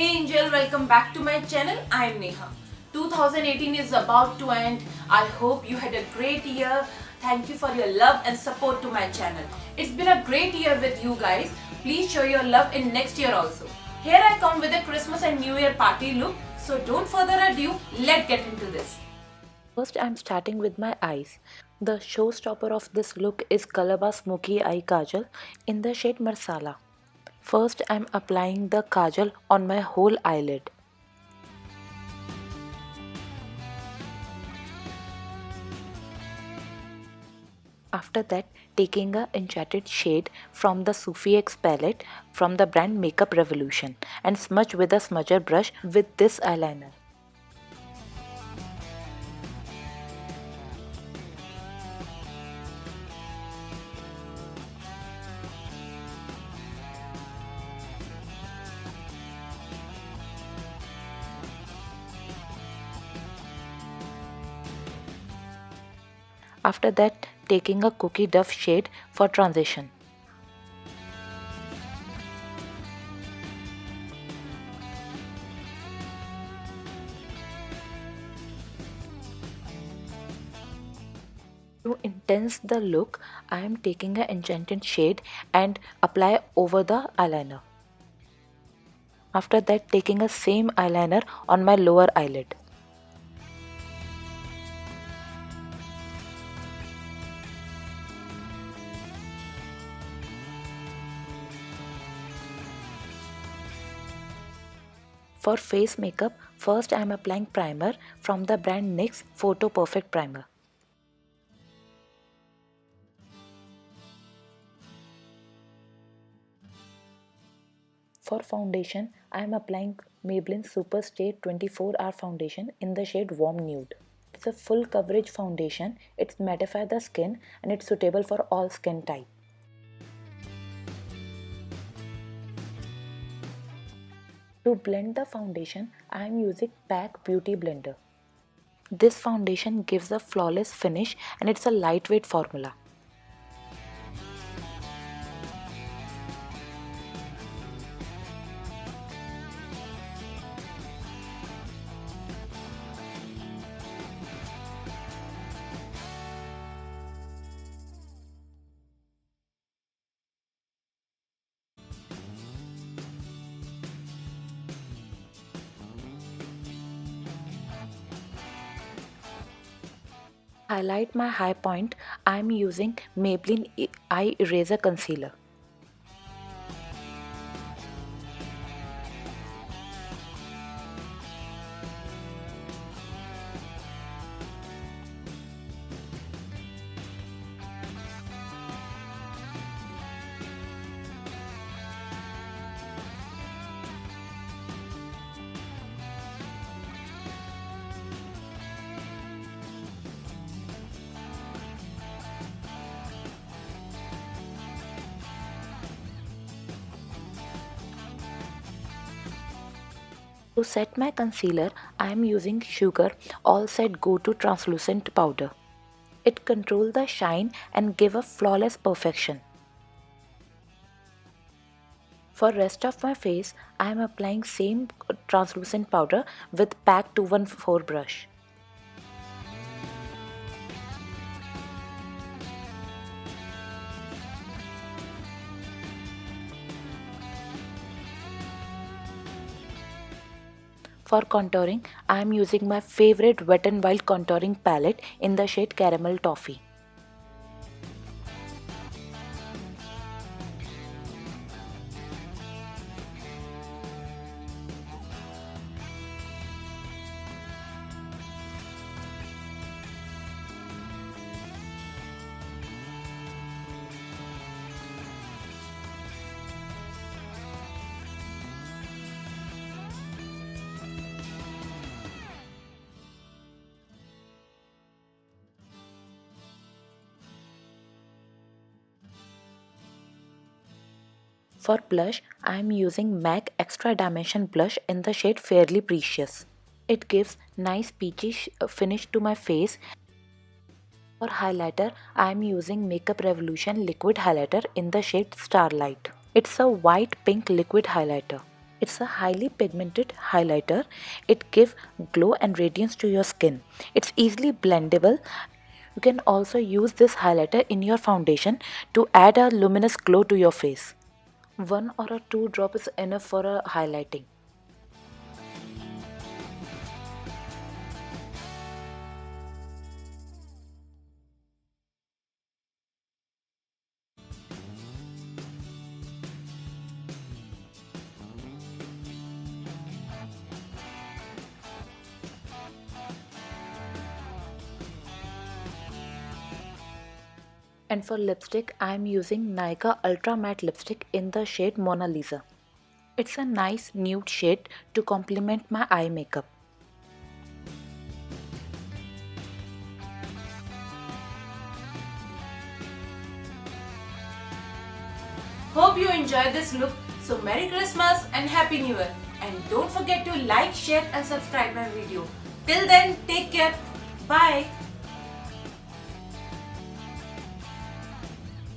Hey Angel, welcome back to my channel. I'm Neha. 2018 is about to end. I hope you had a great year. Thank you for your love and support to my channel. It's been a great year with you guys. Please show your love in next year also. Here I come with a Christmas and New Year party look. So don't further ado, let's get into this. First, I'm starting with my eyes. The showstopper of this look is Kalaba Smoky Eye Kajal in the shade Marsala. First, I'm applying the kajal on my whole eyelid. After that, taking a enchanted shade from the Sufi X palette from the brand Makeup Revolution and smudge with a smudger brush with this eyeliner. After that, taking a cookie duff shade for transition. To intense the look, I am taking an enchanted shade and apply over the eyeliner. After that, taking a same eyeliner on my lower eyelid. For face makeup, first I am applying primer from the brand NYX Photo Perfect Primer. For foundation, I am applying Maybelline Super Stay 24-hour foundation in the shade Warm Nude. It's a full coverage foundation, it mattifies the skin and it's suitable for all skin type. To blend the foundation, I am using PAC Beauty Blender. This foundation gives a flawless finish and it's a lightweight formula. Highlight my high point, I am using Maybelline Eye Eraser Concealer. To set my concealer, I am using Sugar All Set Go To Translucent Powder. It controls the shine and give a flawless perfection. For rest of my face, I am applying same translucent powder with PAC 214 brush. For contouring, I am using my favorite Wet n Wild contouring palette in the shade Caramel Toffee. For blush, I am using MAC Extra Dimension Blush in the shade Fairly Precious. It gives nice peachy finish to my face. For highlighter, I am using Makeup Revolution Liquid Highlighter in the shade Starlight. It's a white pink liquid highlighter. It's a highly pigmented highlighter. It gives glow and radiance to your skin. It's easily blendable. You can also use this highlighter in your foundation to add a luminous glow to your face. One or a two drop is enough for a highlighting. And for lipstick, I am using Nykaa Ultra Matte Lipstick in the shade Mona Lisa. It's a nice nude shade to complement my eye makeup. Hope you enjoyed this look. So Merry Christmas and Happy New Year. And don't forget to like, share and subscribe my video. Till then, take care. Bye.